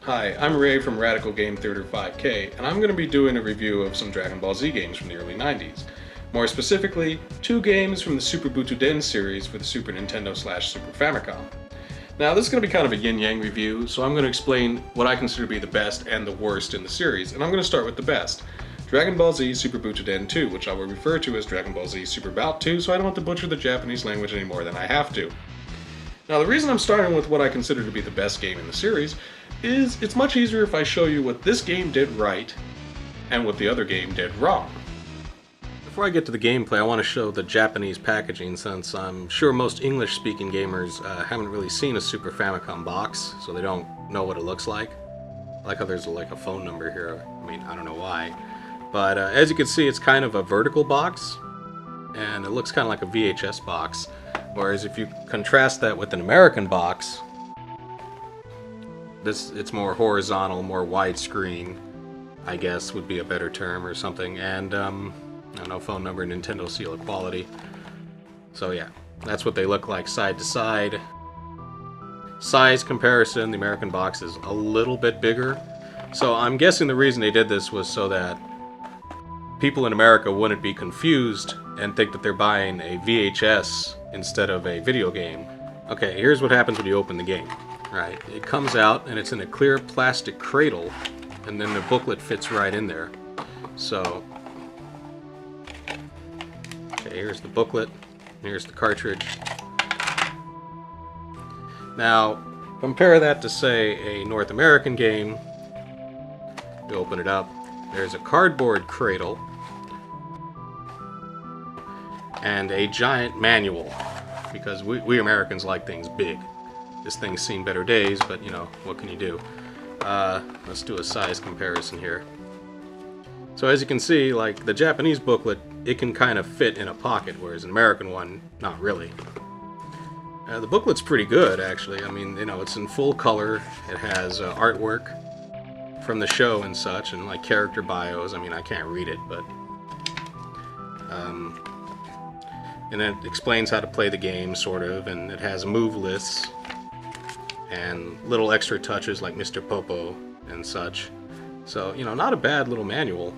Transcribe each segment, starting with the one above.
Hi, I'm Ray from Radical Game Theater 5k, and I'm going to be doing a review of some Dragon Ball Z games from the early 90s. More specifically, two games from the Super Butoden series for the Super Nintendo/Super Famicom. Now, this is going to be kind of a yin-yang review, so I'm going to explain what I consider to be the best and the worst in the series, and I'm going to start with the best. Dragon Ball Z Super Butoden 2, which I will refer to as Dragon Ball Z Super Bout 2, so I don't have to butcher the Japanese language any more than I have to. Now, the reason I'm starting with what I consider to be the best game in the series is it's much easier if I show you what this game did right and what the other game did wrong. Before I get to the gameplay, I want to show the Japanese packaging, since I'm sure most English-speaking gamers haven't really seen a Super Famicom box, so they don't know what it looks like. I like how there's like a phone number here. I mean, I don't know why. But as you can see, it's kind of a vertical box, and it looks kind of like a VHS box. Whereas if you contrast that with an American box, it's more horizontal, more widescreen, I guess would be a better term or something. And I don't know, phone number, Nintendo seal of quality. So yeah, that's what they look like side to side. Size comparison, the American box is a little bit bigger. So I'm guessing the reason they did this was so that people in America wouldn't be confused and think that they're buying a VHS instead of a video game. Okay, here's what happens when you open the game. Right, it comes out and it's in a clear plastic cradle, and then the booklet fits right in there. So, okay, here's the booklet, here's the cartridge. Now, compare that to, say, a North American game. You open it up, there's a cardboard cradle and a giant manual, because we Americans like things big. This thing's seen better days, but you know, what can you do? Let's do a size comparison here. So as you can see, like the Japanese booklet, it can kind of fit in a pocket, whereas an American one, not really. The booklet's pretty good, actually. I mean, you know, it's in full color. It has artwork from the show and such, and like character bios. I mean, I can't read it, but and it explains how to play the game, sort of, and it has move lists and little extra touches like Mr. Popo and such. So, you know, not a bad little manual.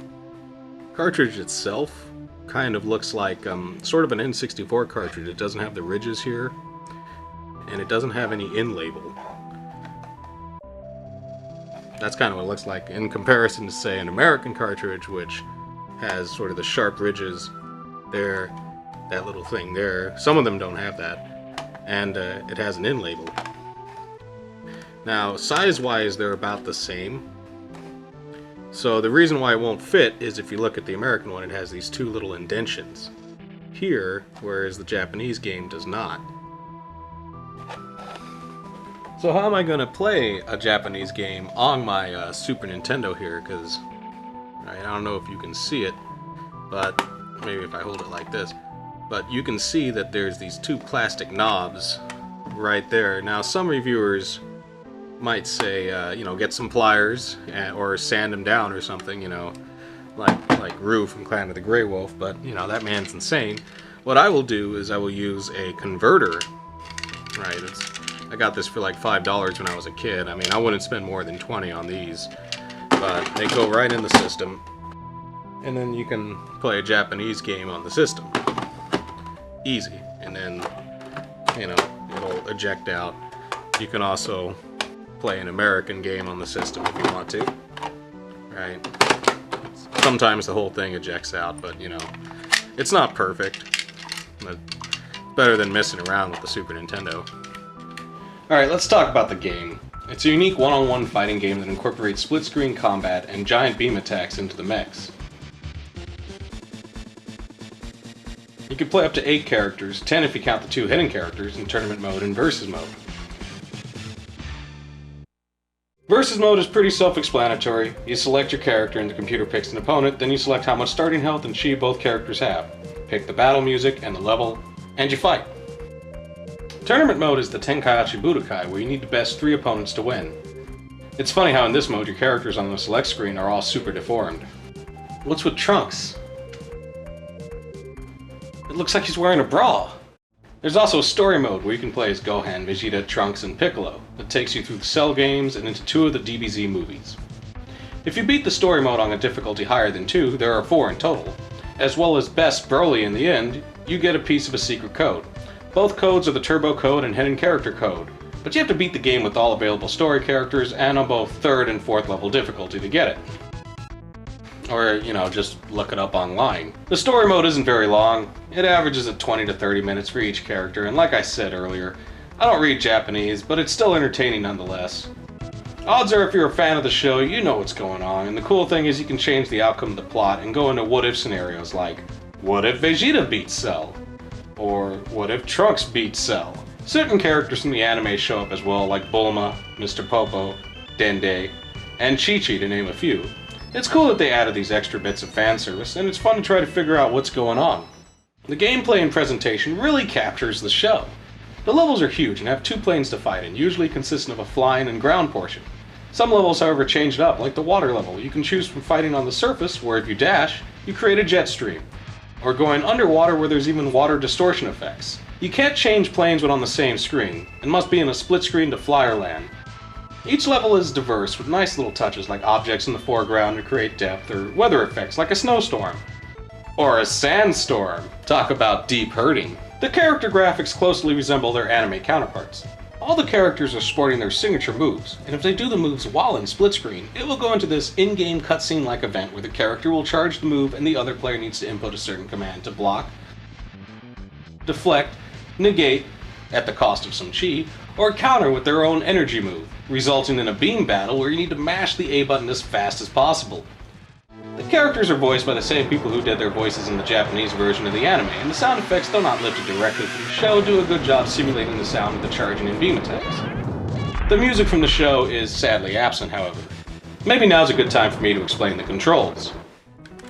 Cartridge itself kind of looks like sort of an N64 cartridge. It doesn't have the ridges here, and it doesn't have any in label. That's kind of what it looks like in comparison to, say, an American cartridge, which has sort of the sharp ridges there, that little thing there. Some of them don't have that, and it has an in label. Now, size-wise, they're about the same. So the reason why it won't fit is if you look at the American one, it has these two little indentions here, whereas the Japanese game does not. So how am I going to play a Japanese game on my Super Nintendo here? Because I don't know if you can see it, but maybe if I hold it like this. But you can see that there's these two plastic knobs right there. Now, some reviewers might say, you know, get some pliers or sand them down or something, you know, like Rue from Clan of the Grey Wolf, but, you know, that man's insane. What I will do is I will use a converter, right? I got this for like $5 when I was a kid. I mean, I wouldn't spend more than 20 on these, but they go right in the system, and then you can play a Japanese game on the system. Easy. And then, you know, it'll eject out. You can also play an American game on the system if you want to, right? Sometimes the whole thing ejects out, but you know, it's not perfect. But better than messing around with the Super Nintendo. Alright, let's talk about the game. It's a unique one-on-one fighting game that incorporates split-screen combat and giant beam attacks into the mechs. You can play up to 8 characters, 10 if you count the 2 hidden characters in tournament mode and versus mode. Versus mode is pretty self-explanatory. You select your character and the computer picks an opponent, then you select how much starting health and chi both characters have. Pick the battle music and the level, and you fight. Tournament mode is the Tenkaichi Budokai, where you need the best 3 opponents to win. It's funny how in this mode your characters on the select screen are all super deformed. What's with Trunks? It looks like he's wearing a bra. There's also a story mode where you can play as Gohan, Vegeta, Trunks, and Piccolo that takes you through the Cell games and into 2 of the DBZ movies. If you beat the story mode on a difficulty higher than 2, there are 4 in total, as well as Best Broly in the end, you get a piece of a secret code. Both codes are the Turbo Code and Hidden Character Code, but you have to beat the game with all available story characters and on both 3rd and 4th level difficulty to get it. Or, just look it up online. The story mode isn't very long. It averages at 20 to 30 minutes for each character, and like I said earlier, I don't read Japanese, but it's still entertaining nonetheless. Odds are if you're a fan of the show, you know what's going on, and the cool thing is you can change the outcome of the plot and go into what-if scenarios like, what if Vegeta beats Cell? Or what if Trunks beats Cell? Certain characters from the anime show up as well, like Bulma, Mr. Popo, Dende, and Chi-Chi to name a few. It's cool that they added these extra bits of fan service, and it's fun to try to figure out what's going on. The gameplay and presentation really captures the show. The levels are huge and have 2 planes to fight in, usually consisting of a flying and ground portion. Some levels, however, change it up, like the water level. You can choose from fighting on the surface, where if you dash, you create a jet stream, or going underwater where there's even water distortion effects. You can't change planes when on the same screen, and must be in a split screen to fly or land. Each level is diverse, with nice little touches like objects in the foreground to create depth, or weather effects like a snowstorm. Or a sandstorm. Talk about deep hurting. The character graphics closely resemble their anime counterparts. All the characters are sporting their signature moves, and if they do the moves while in split screen, it will go into this in-game cutscene-like event where the character will charge the move and the other player needs to input a certain command to block, deflect, negate, at the cost of some chi, or counter with their own energy move, resulting in a beam battle where you need to mash the A button as fast as possible. The characters are voiced by the same people who did their voices in the Japanese version of the anime, and the sound effects, though not lifted directly from the show, do a good job simulating the sound of the charging and beam attacks. The music from the show is sadly absent, however. Maybe now's a good time for me to explain the controls.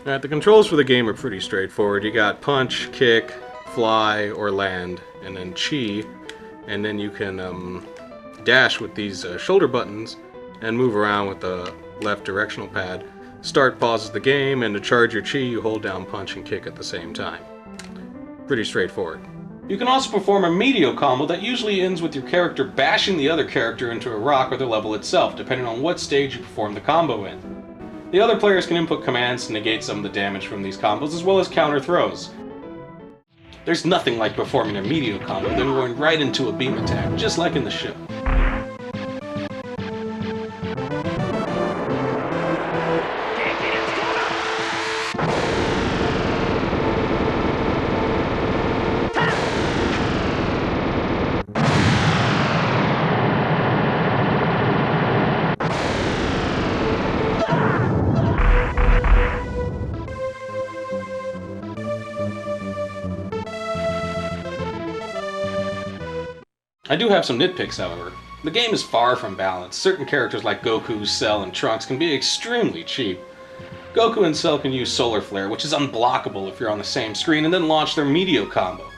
Alright, the controls for the game are pretty straightforward. You got punch, kick, fly, or land, and then chi, and then you can dash with these shoulder buttons and move around with the left directional pad. Start pauses the game, and to charge your chi, you hold down punch and kick at the same time. Pretty straightforward. You can also perform a medio combo that usually ends with your character bashing the other character into a rock or the level itself, depending on what stage you perform the combo in. The other players can input commands to negate some of the damage from these combos, as well as counter throws. There's nothing like performing a medio combo, then going right into a beam attack, just like in the show. I do have some nitpicks, however. The game is far from balanced. Certain characters like Goku, Cell, and Trunks can be extremely cheap. Goku and Cell can use Solar Flare, which is unblockable if you're on the same screen, and then launch their medio combo.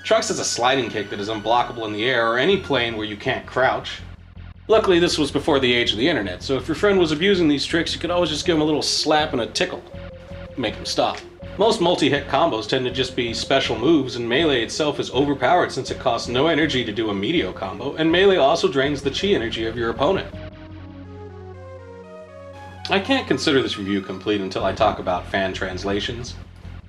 Trunks has a sliding kick that is unblockable in the air or any plane where you can't crouch. Luckily, this was before the age of the internet, so if your friend was abusing these tricks, you could always just give him a little slap and a tickle. Make him stop. Most multi-hit combos tend to just be special moves, and Melee itself is overpowered since it costs no energy to do a medio combo, and Melee also drains the chi energy of your opponent. I can't consider this review complete until I talk about fan translations.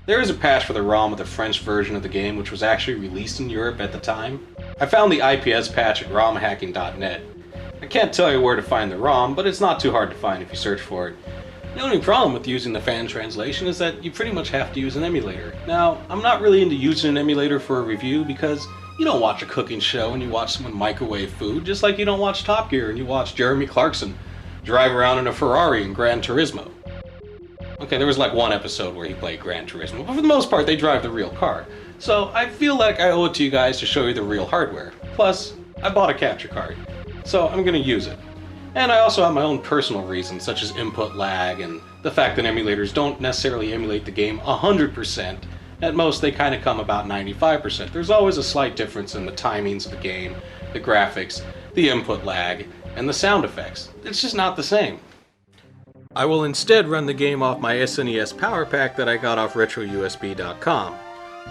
There is a patch for the ROM of the French version of the game which was actually released in Europe at the time. I found the IPS patch at romhacking.net. I can't tell you where to find the ROM, but it's not too hard to find if you search for it. The only problem with using the fan translation is that you pretty much have to use an emulator. Now, I'm not really into using an emulator for a review because you don't watch a cooking show and you watch someone microwave food, just like you don't watch Top Gear and you watch Jeremy Clarkson drive around in a Ferrari in Gran Turismo. Okay, there was like one episode where he played Gran Turismo, but for the most part they drive the real car. So I feel like I owe it to you guys to show you the real hardware. Plus, I bought a capture card, so I'm gonna use it. And I also have my own personal reasons, such as input lag and the fact that emulators don't necessarily emulate the game 100%. At most, they kind of come about 95%. There's always a slight difference in the timings of the game, the graphics, the input lag, and the sound effects. It's just not the same. I will instead run the game off my SNES Power Pack that I got off RetroUSB.com.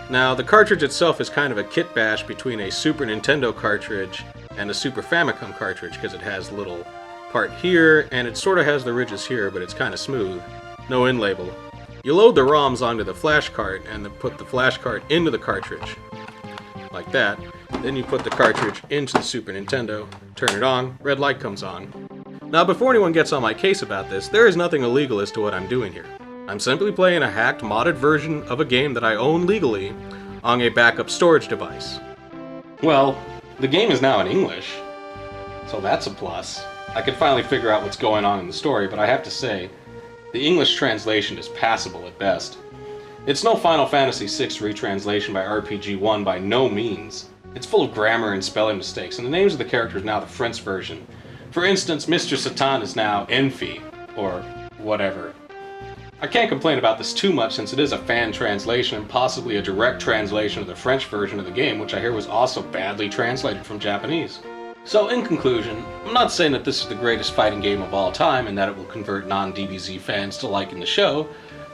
Now, the cartridge itself is kind of a kit bash between a Super Nintendo cartridge and a Super Famicom cartridge, because it has a little part here, and it sort of has the ridges here, but it's kind of smooth. No in label. You load the ROMs onto the flash cart, and then put the flash cart into the cartridge. Like that. Then you put the cartridge into the Super Nintendo, turn it on, red light comes on. Now, before anyone gets on my case about this, there is nothing illegal as to what I'm doing here. I'm simply playing a hacked, modded version of a game that I own legally on a backup storage device. Well, the game is now in English, so that's a plus. I can finally figure out what's going on in the story, but I have to say, the English translation is passable at best. It's no Final Fantasy VI retranslation by RPG-1 by no means. It's full of grammar and spelling mistakes, and the names of the characters are now the French version. For instance, Mr. Satan is now Enfi, or whatever. I can't complain about this too much since it is a fan translation and possibly a direct translation of the French version of the game, which I hear was also badly translated from Japanese. So in conclusion, I'm not saying that this is the greatest fighting game of all time and that it will convert non-DBZ fans to liking the show,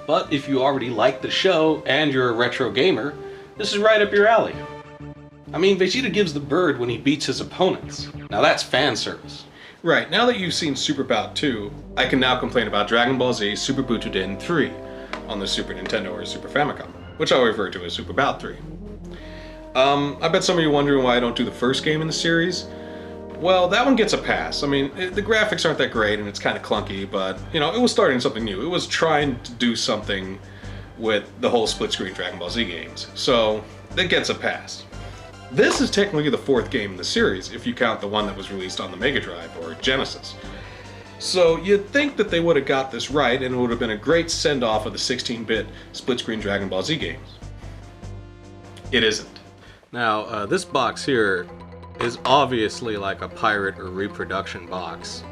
but if you already like the show and you're a retro gamer, this is right up your alley. I mean, Vegeta gives the bird when he beats his opponents. Now that's fan service. Right, now that you've seen Super Bout 2, I can now complain about Dragon Ball Z Super Butoden 3 on the Super Nintendo or Super Famicom, which I'll refer to as Super Bout 3. I bet some of you are wondering why I don't do the first game in the series. Well, that one gets a pass. I mean, the graphics aren't that great and it's kind of clunky, but, you know, it was starting something new. It was trying to do something with the whole split-screen Dragon Ball Z games, so it gets a pass. This is technically the fourth game in the series, if you count the one that was released on the Mega Drive, or Genesis. So you'd think that they would have got this right, and it would have been a great send-off of the 16-bit split-screen Dragon Ball Z games. It isn't. Now, this box here is obviously like a pirate or reproduction box.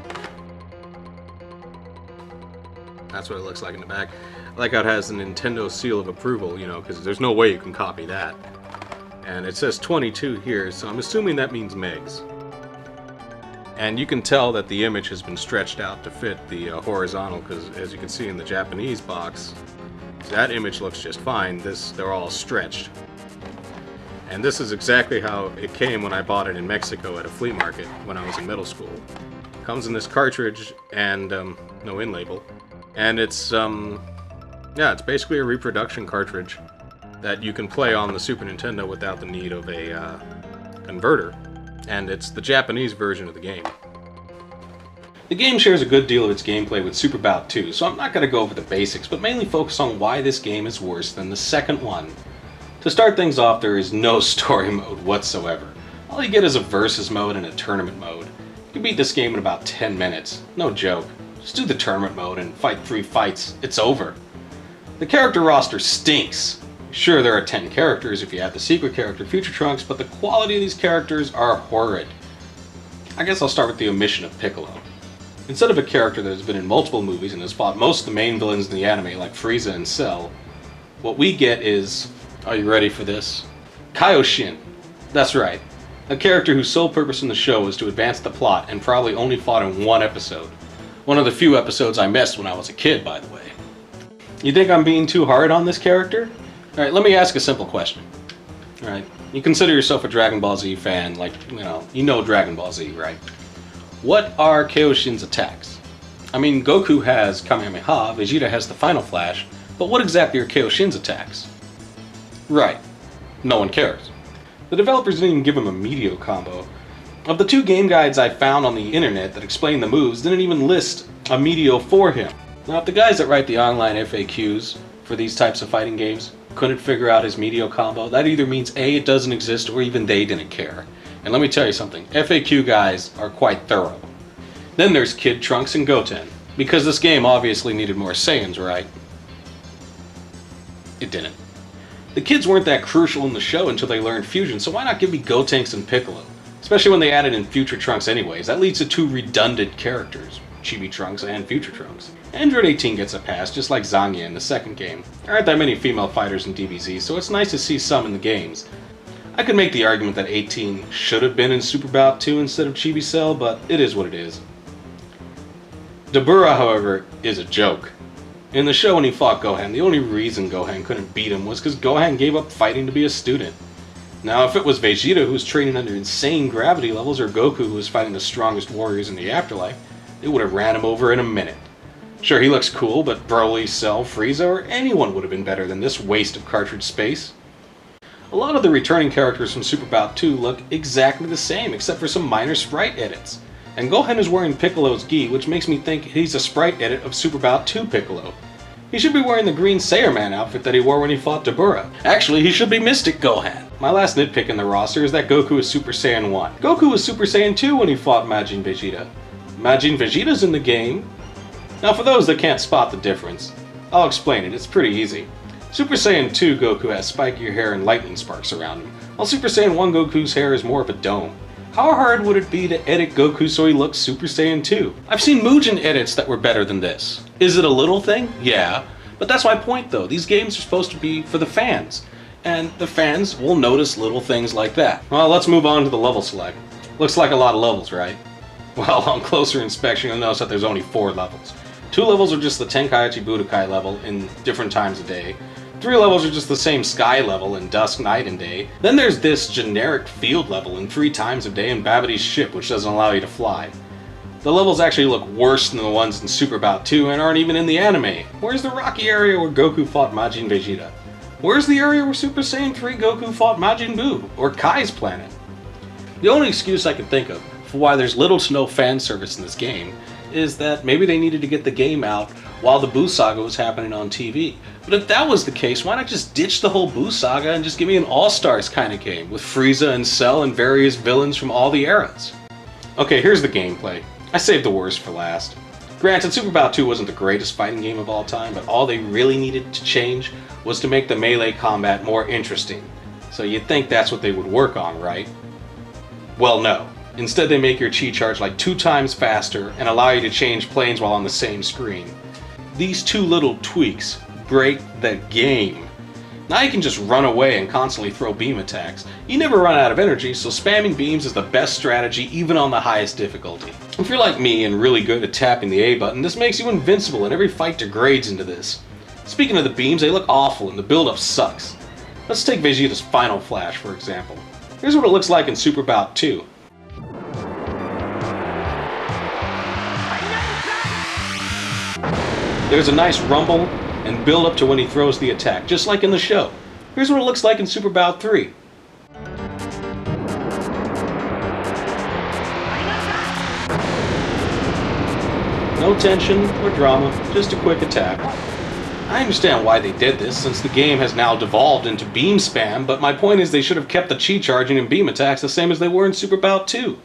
That's what it looks like in the back. I like how it has the Nintendo seal of approval, you know, because there's no way you can copy that. And it says 22 here, so I'm assuming that means megs. And you can tell that the image has been stretched out to fit the horizontal, because as you can see in the Japanese box, that image looks just fine. They're all stretched. And this is exactly how it came when I bought it in Mexico at a flea market when I was in middle school. Comes in this cartridge and no in label. And it's it's basically a reproduction cartridge that you can play on the Super Nintendo without the need of a converter, and it's the Japanese version of the game. The game shares a good deal of its gameplay with Super Bout 2, so I'm not going to go over the basics, but mainly focus on why this game is worse than the second one. To start things off, there is no story mode whatsoever. All you get is a versus mode and a tournament mode. You can beat this game in about 10 minutes, no joke. Just do the tournament mode and fight 3 fights, it's over. The character roster stinks. Sure, there are 10 characters if you add the secret character Future Trunks, but the quality of these characters are horrid. I guess I'll start with the omission of Piccolo. Instead of a character that has been in multiple movies and has fought most of the main villains in the anime like Frieza and Cell, what we get is, are you ready for this? Kaioshin. That's right. A character whose sole purpose in the show was to advance the plot and probably only fought in one episode. One of the few episodes I missed when I was a kid, by the way. You think I'm being too hard on this character? Alright, let me ask a simple question. Alright, you consider yourself a Dragon Ball Z fan, like, you know Dragon Ball Z, right? What are Kaioshin's attacks? I mean, Goku has Kamehameha, Vegeta has the Final Flash, but what exactly are Kaioshin's attacks? Right, no one cares. The developers didn't even give him a Meteor combo. Of the 2 game guides I found on the internet that explain the moves, didn't even list a Meteor for him. Now, if the guys that write the online FAQs for these types of fighting games couldn't figure out his Meteor combo, that either means A, it doesn't exist, or even they didn't care. And let me tell you something, FAQ guys are quite thorough. Then there's Kid Trunks and Goten, because this game obviously needed more Saiyans, right? It didn't. The kids weren't that crucial in the show until they learned fusion, so why not give me Gotenks and Piccolo? Especially when they added in Future Trunks anyways, that leads to 2 redundant characters, Chibi Trunks and Future Trunks. Android 18 gets a pass, just like Zanya in the second game. There aren't that many female fighters in DBZ, so it's nice to see some in the games. I could make the argument that 18 should have been in Super Bout 2 instead of Chibi Cell, but it is what it is. Dabura, however, is a joke. In the show when he fought Gohan, the only reason Gohan couldn't beat him was because Gohan gave up fighting to be a student. Now, if it was Vegeta who was training under insane gravity levels, or Goku who was fighting the strongest warriors in the afterlife, they would have ran him over in a minute. Sure, he looks cool, but Broly, Cell, Frieza, or anyone would have been better than this waste of cartridge space. A lot of the returning characters from Super Bout 2 look exactly the same, except for some minor sprite edits. And Gohan is wearing Piccolo's gi, which makes me think he's a sprite edit of Super Bout 2 Piccolo. He should be wearing the green Sailorman outfit that he wore when he fought Dabura. Actually, he should be Mystic Gohan. My last nitpick in the roster is that Goku is Super Saiyan 1. Goku was Super Saiyan 2 when he fought Majin Vegeta. Majin Vegeta's in the game. Now for those that can't spot the difference, I'll explain it, it's pretty easy. Super Saiyan 2 Goku has spikier hair and lightning sparks around him, while Super Saiyan 1 Goku's hair is more of a dome. How hard would it be to edit Goku so he looks Super Saiyan 2? I've seen Mugen edits that were better than this. Is it a little thing? Yeah. But that's my point though, these games are supposed to be for the fans. And the fans will notice little things like that. Well, let's move on to the level select. Looks like a lot of levels, right? Well, on closer inspection you'll notice that there's only 4 levels. 2 levels are just the Tenkaichi Budokai level in different times of day. 3 levels are just the same sky level in dusk, night, and day. Then there's this generic field level in 3 times of day in Babidi's ship, which doesn't allow you to fly. The levels actually look worse than the ones in Super Bout 2 and aren't even in the anime. Where's the rocky area where Goku fought Majin Vegeta? Where's the area where Super Saiyan 3 Goku fought Majin Buu, or Kai's planet? The only excuse I can think of for why there's little to no fan service in this game is that maybe they needed to get the game out while the Buu saga was happening on TV. But if that was the case, why not just ditch the whole Buu saga and just give me an All-Stars kind of game with Frieza and Cell and various villains from all the eras? Okay, here's the gameplay. I saved the worst for last. Granted, Super Bout 2 wasn't the greatest fighting game of all time, but all they really needed to change was to make the melee combat more interesting. So you'd think that's what they would work on, right? Well, no. Instead, they make your chi charge like 2 times faster and allow you to change planes while on the same screen. These 2 little tweaks break the game. Now you can just run away and constantly throw beam attacks. You never run out of energy, so spamming beams is the best strategy even on the highest difficulty. If you're like me and really good at tapping the A button, this makes you invincible and every fight degrades into this. Speaking of the beams, they look awful and the build-up sucks. Let's take Vegeta's Final Flash for example. Here's what it looks like in Super Bout 2. There's a nice rumble and build up to when he throws the attack, just like in the show. Here's what it looks like in Super Bout 3. No tension or drama, just a quick attack. I understand why they did this, since the game has now devolved into beam spam, but my point is they should have kept the chi charging and beam attacks the same as they were in Super Bout 2.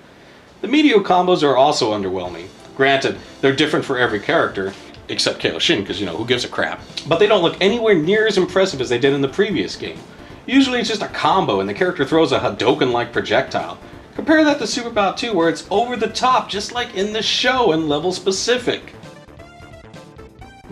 The Meteor combos are also underwhelming. Granted, they're different for every character, except Kaioshin, because, you know, who gives a crap? But they don't look anywhere near as impressive as they did in the previous game. Usually it's just a combo and the character throws a Hadouken-like projectile. Compare that to Super Bout 2 where it's over the top, just like in the show and level specific.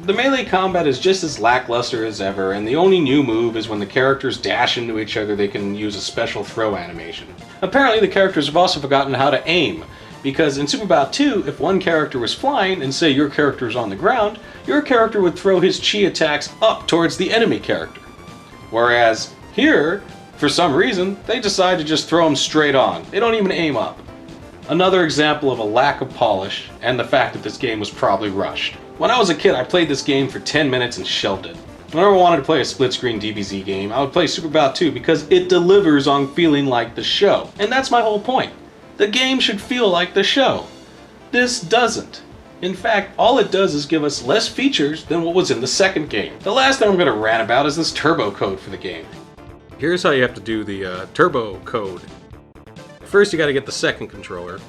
The melee combat is just as lackluster as ever, and the only new move is when the characters dash into each other they can use a special throw animation. Apparently the characters have also forgotten how to aim, because in Super Bout 2, if one character was flying, and say your character is on the ground, your character would throw his chi attacks up towards the enemy character. Whereas here, for some reason, they decide to just throw them straight on. They don't even aim up. Another example of a lack of polish, and the fact that this game was probably rushed. When I was a kid, I played this game for 10 minutes and shelved it. Whenever I wanted to play a split-screen DBZ game, I would play Super Bout 2 because it delivers on feeling like the show. And that's my whole point. The game should feel like the show. This doesn't. In fact, all it does is give us less features than what was in the second game. The last thing I'm going to rant about is this turbo code for the game. Here's how you have to do the turbo code. First you got to get the second controller.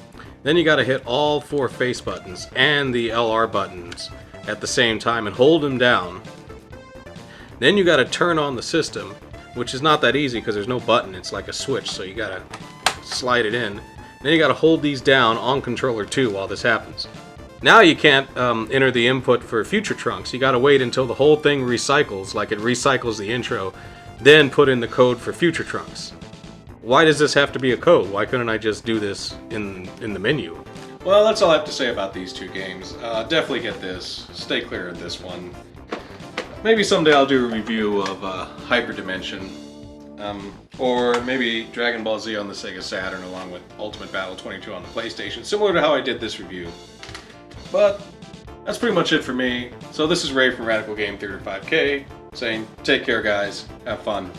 Then you got to hit all 4 face buttons and the LR buttons at the same time and hold them down. Then you got to turn on the system, which is not that easy because there's no button. It's like a switch, so you got to slide it in. Then you got to hold these down on controller 2 while this happens. Now you can't enter the input for future trunks. You got to wait until the whole thing recycles, like it recycles the intro, then put in the code for future trunks. Why does this have to be a code? Why couldn't I just do this in the menu? Well, that's all I have to say about these 2 games. Definitely get this. Stay clear of this one. maybe someday I'll do a review of Hyperdimension, or maybe Dragon Ball Z on the Sega Saturn along with Ultimate Battle 22 on the PlayStation, similar to how I did this review. But that's pretty much it for me. So this is Ray from Radical Game Theater 5k saying take care guys, have fun.